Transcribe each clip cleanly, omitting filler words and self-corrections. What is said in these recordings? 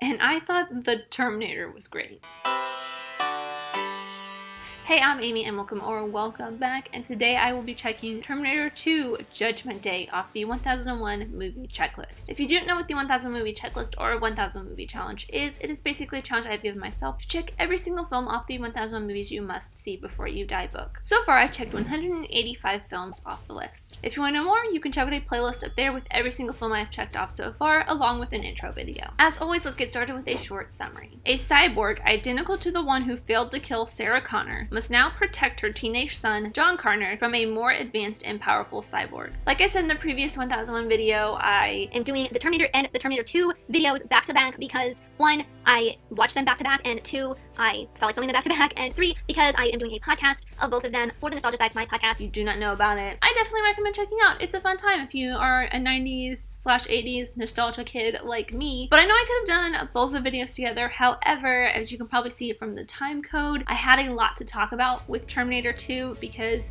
and I thought the Terminator was great. Hey, I'm Amy and welcome back, and today I will be checking Terminator 2 Judgment Day off the 1001 movie checklist. If you don't know what the 1000 movie checklist or 1000 movie challenge is, it is basically a challenge I've given myself to check every single film off the 1000 movies you must see before you die book. So far, I've checked 185 films off the list. If you want to know more, you can check out a playlist up there with every single film I've checked off so far, along with an intro video. As always, let's get started with a short summary. A cyborg identical to the one who failed to kill Sarah Connor must now protect her teenage son, John Connor, from a more advanced and powerful cyborg. Like I said in the previous 1001 video, I am doing the Terminator and the Terminator 2 videos back to back because 1, I watched them back to back, and 2, I felt like filming them back to back, and 3, because I am doing a podcast of both of them for the Nostalgia Guide to My Podcast. If you do not know about it, I definitely recommend checking out. It's a fun time if you are a 90s/80s nostalgia kid like me. But I know I could have done both the videos together. However, as you can probably see from the time code, I had a lot to talk about with Terminator 2 because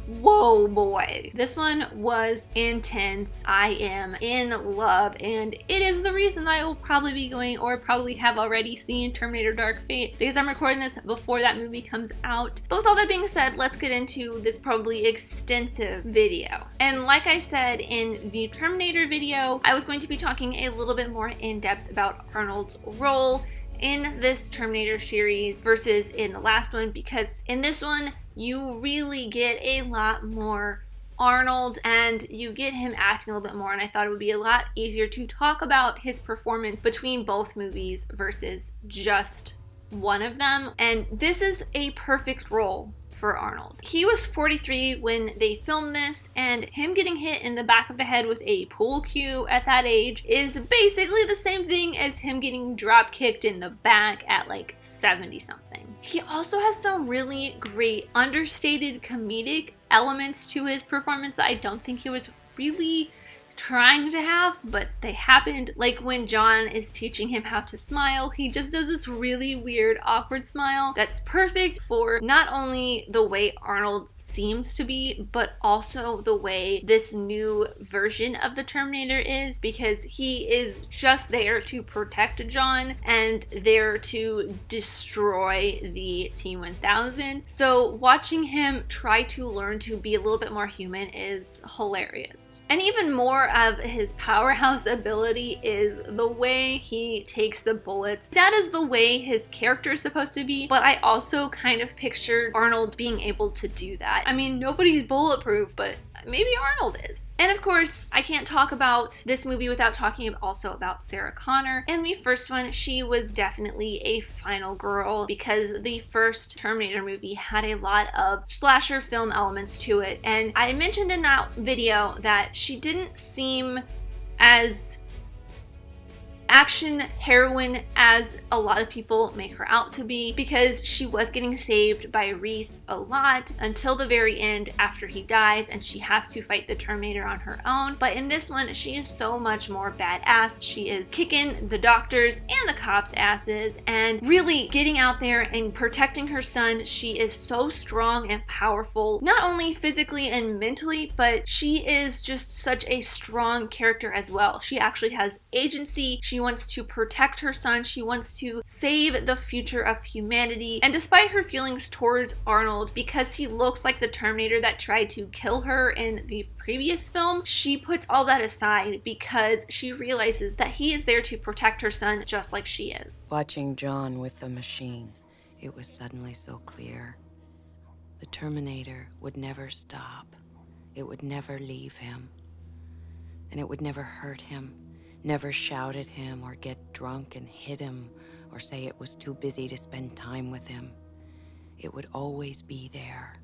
whoa boy, this one was intense. I am in love, and it is the reason I will probably be going, or probably have already seen, Terminator Dark Fate, because I'm recording this before that movie comes out. But with all that being said, let's get into this probably extensive video. And like I said in the Terminator video, I was going to be talking a little bit more in depth about Arnold's role in this Terminator series versus in the last one, because in this one you really get a lot more Arnold and you get him acting a little bit more, and I thought it would be a lot easier to talk about his performance between both movies versus just one of them. And this is a perfect role for Arnold. He was 43 when they filmed this, and him getting hit in the back of the head with a pool cue at that age is basically the same thing as him getting drop kicked in the back at like 70 something. He also has some really great understated comedic elements to his performance that I don't think he was really trying to have, but they happened. Like when John is teaching him how to smile, he just does this really weird, awkward smile that's perfect for not only the way Arnold seems to be, but also the way this new version of the Terminator is, because he is just there to protect John and there to destroy the T-1000. So watching him try to learn to be a little bit more human is hilarious. And even more of his powerhouse ability is the way he takes the bullets. That is the way his character is supposed to be, but I also kind of pictured Arnold being able to do that. I mean, nobody's bulletproof, but maybe Arnold is. And of course, I can't talk about this movie without talking also about Sarah Connor. In the first one, she was definitely a final girl because the first Terminator movie had a lot of slasher film elements to it. And I mentioned in that video that she didn't seem as action heroine as a lot of people make her out to be, because she was getting saved by Reese a lot until the very end after he dies, and she has to fight the Terminator on her own. But in this one, she is so much more badass. She is kicking the doctors and the cops' asses and really getting out there and protecting her son. She is so strong and powerful, not only physically and mentally, but she is just such a strong character as well. She actually has agency. She wants to protect her son. She wants to save the future of humanity. And despite her feelings towards Arnold, because he looks like the Terminator that tried to kill her in the previous film, she puts all that aside because she realizes that he is there to protect her son just like she is. Watching John with the machine, it was suddenly so clear. The Terminator would never stop. It would never leave him. And it would never hurt him. Never shout at him or get drunk and hit him or say it was too busy to spend time with him. It would always be there,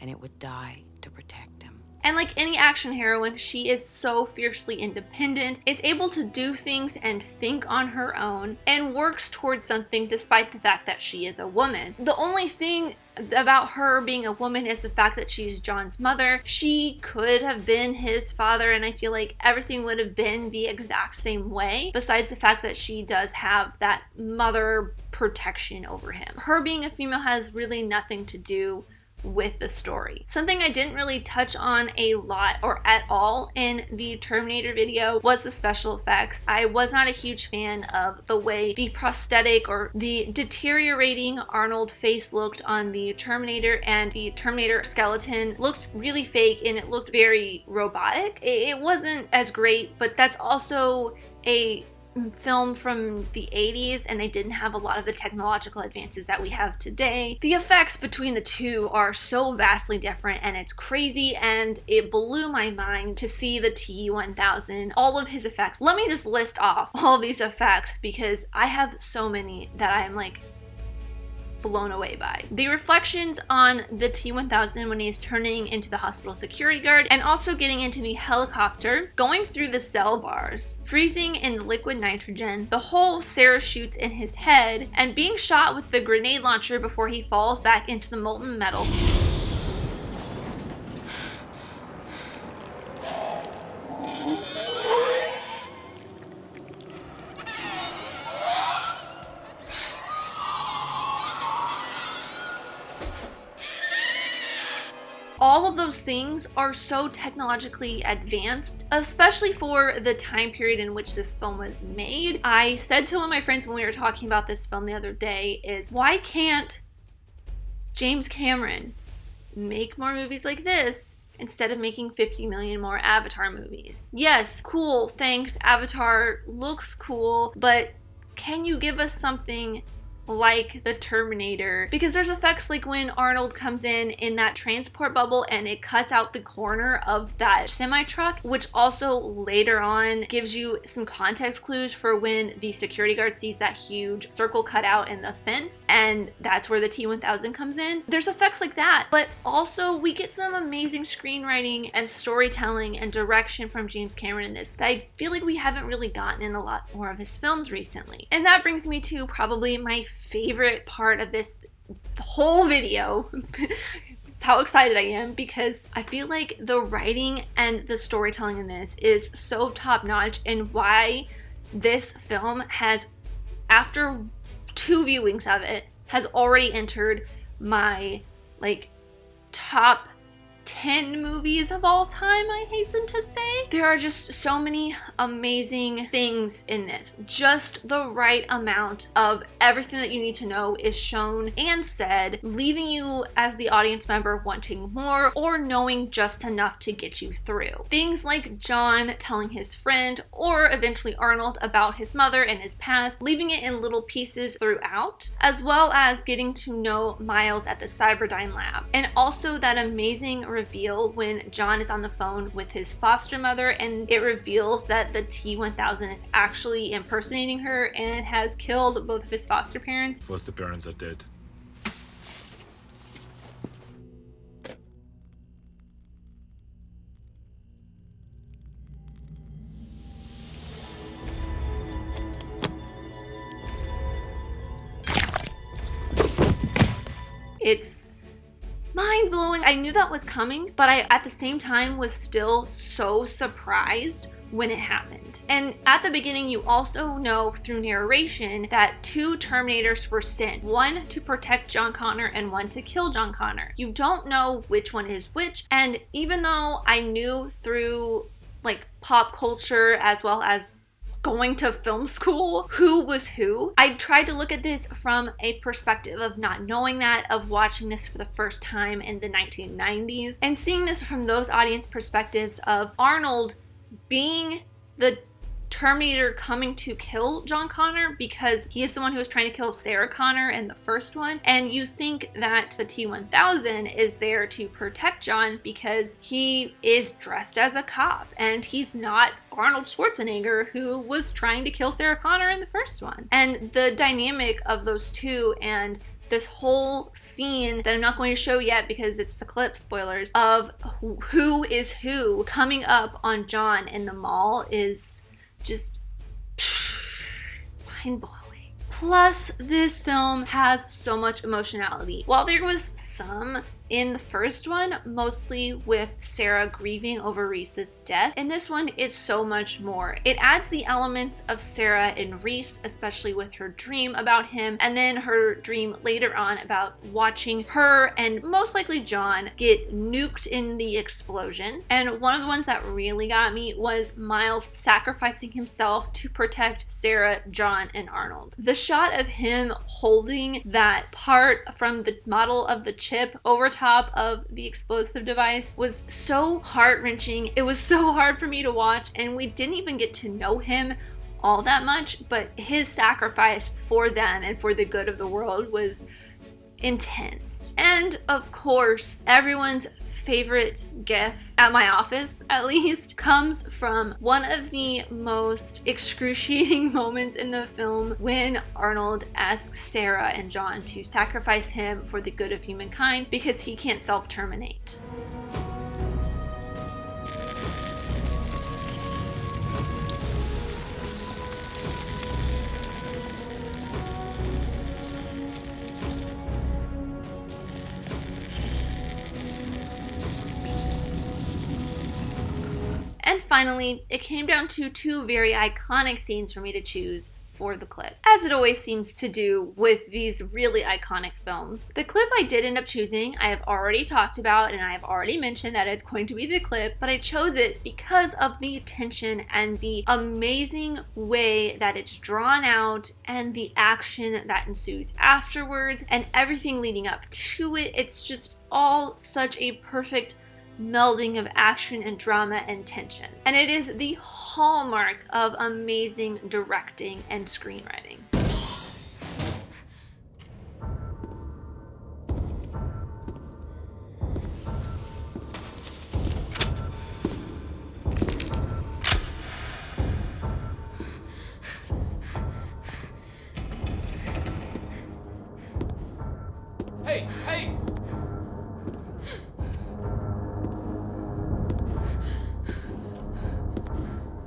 and it would die to protect him. And like any action heroine, she is so fiercely independent, is able to do things and think on her own, and works towards something despite the fact that she is a woman. The only thing about her being a woman is the fact that she's John's mother. She could have been his father, and I feel like everything would have been the exact same way, besides the fact that she does have that mother protection over him. Her being a female has really nothing to do with the story. Something I didn't really touch on a lot or at all in the Terminator video was the special effects. I was not a huge fan of the way the prosthetic or the deteriorating Arnold face looked on the Terminator, and the Terminator skeleton looked really fake and it looked very robotic. It wasn't as great, but that's also a film from the 80s and they didn't have a lot of the technological advances that we have today. The effects between the two are so vastly different and it's crazy, and it blew my mind to see the T-1000, all of his effects. Let me just list off all of these effects because I have so many that I'm like blown away by. The reflections on the T-1000 when he's turning into the hospital security guard, and also getting into the helicopter, going through the cell bars, freezing in the liquid nitrogen, the hole Sarah shoots in his head, and being shot with the grenade launcher before he falls back into the molten metal. All of those things are so technologically advanced, especially for the time period in which this film was made. I said to one of my friends when we were talking about this film the other day is, why can't James Cameron make more movies like this instead of making 50 million more Avatar movies? Yes, cool, thanks, Avatar looks cool, but can you give us something like the Terminator? Because there's effects like when Arnold comes in that transport bubble and it cuts out the corner of that semi-truck, which also later on gives you some context clues for when the security guard sees that huge circle cut out in the fence, and that's where the T-1000 comes in. There's effects like that, but also we get some amazing screenwriting and storytelling and direction from James Cameron in this that I feel like we haven't really gotten in a lot more of his films recently. And that brings me to probably my favorite part of this whole video. It's how excited I am, because I feel like the writing and the storytelling in this is so top notch, and why this film has, after 2 viewings of it, has already entered my like top 10 movies of all time, I hasten to say. There are just so many amazing things in this. Just the right amount of everything that you need to know is shown and said, leaving you as the audience member wanting more or knowing just enough to get you through. Things like John telling his friend, or eventually Arnold, about his mother and his past, leaving it in little pieces throughout, as well as getting to know Miles at the Cyberdyne lab. And also that amazing reveal when John is on the phone with his foster mother and it reveals that the T-1000 is actually impersonating her and has killed both of his foster parents. Foster parents are dead. It's mind-blowing. I knew that was coming, but I at the same time was still so surprised when it happened. And at the beginning, you also know through narration that 2 Terminators were sent, one to protect John Connor and one to kill John Connor. You don't know which one is which, and even though I knew through like pop culture as well as going to film school who was who, I tried to look at this from a perspective of not knowing that, of watching this for the first time in the 1990s, and seeing this from those audience perspectives of Arnold being the Terminator coming to kill John Connor because he is the one who was trying to kill Sarah Connor in the first one, and you think that the T-1000 is there to protect John because he is dressed as a cop and he's not Arnold Schwarzenegger who was trying to kill Sarah Connor in the first one. And the dynamic of those two and this whole scene that I'm not going to show yet because it's the clip, spoilers, of who is who coming up on John in the mall is just mind-blowing. Plus, this film has so much emotionality. While there was some in the first one, mostly with Sarah grieving over Reese's death. In this one, it's so much more. It adds the elements of Sarah and Reese, especially with her dream about him, and then her dream later on about watching her and most likely John get nuked in the explosion. And one of the ones that really got me was Miles sacrificing himself to protect Sarah, John, and Arnold. The shot of him holding that part from the model of the chip over top of the explosive device was so heart-wrenching. It was so hard for me to watch, and we didn't even get to know him all that much, but his sacrifice for them and for the good of the world was intense. And of course, everyone's favorite gif, at my office at least, comes from one of the most excruciating moments in the film when Arnold asks Sarah and John to sacrifice him for the good of humankind because he can't self-terminate. And finally, it came down to two very iconic scenes for me to choose for the clip, as it always seems to do with these really iconic films. The clip I did end up choosing, I have already talked about, and I have already mentioned that it's going to be the clip, but I chose it because of the tension and the amazing way that it's drawn out and the action that ensues afterwards and everything leading up to it. It's just all such a perfect melding of action and drama and tension. And it is the hallmark of amazing directing and screenwriting. Hey, hey!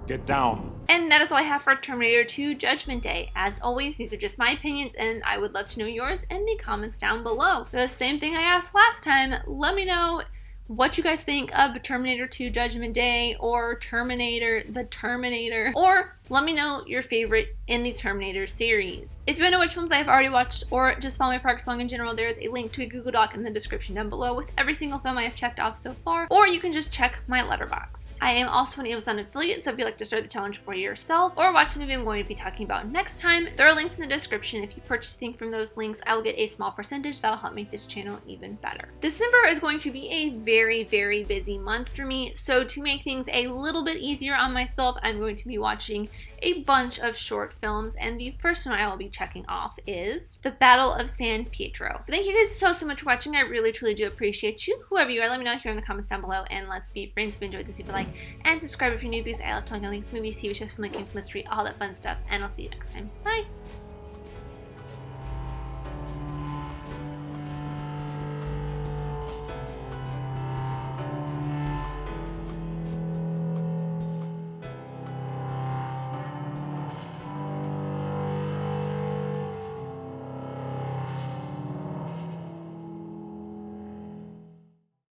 Get down. And that is all I have for Terminator 2 Judgment Day. As always, these are just my opinions, and I would love to know yours in the comments down below. The same thing I asked last time, let me know what you guys think of Terminator 2 Judgment Day, or Terminator, the Terminator, or let me know your favorite in the Terminator series. If you want to know which films I have already watched, or just follow my progress along in general, there is a link to a Google Doc in the description down below with every single film I have checked off so far, or you can just check my letterbox. I am also an Amazon affiliate, so if you'd like to start the challenge for yourself, or watch the movie I'm going to be talking about next time, there are links in the description. If you purchase anything from those links, I will get a small percentage that'll help make this channel even better. December is going to be a very, very busy month for me, so to make things a little bit easier on myself, I'm going to be watching a bunch of short films, and the first one I will be checking off is The Battle of San Pietro. Thank you guys so much for watching. I really truly do appreciate you. Whoever you are, let me know here in the comments down below, and let's be friends. If you enjoyed this, leave a like and subscribe if you're new, because I love telling you things, movies, TV shows, filmmaking, mystery, all that fun stuff, and I'll see you next time. Bye!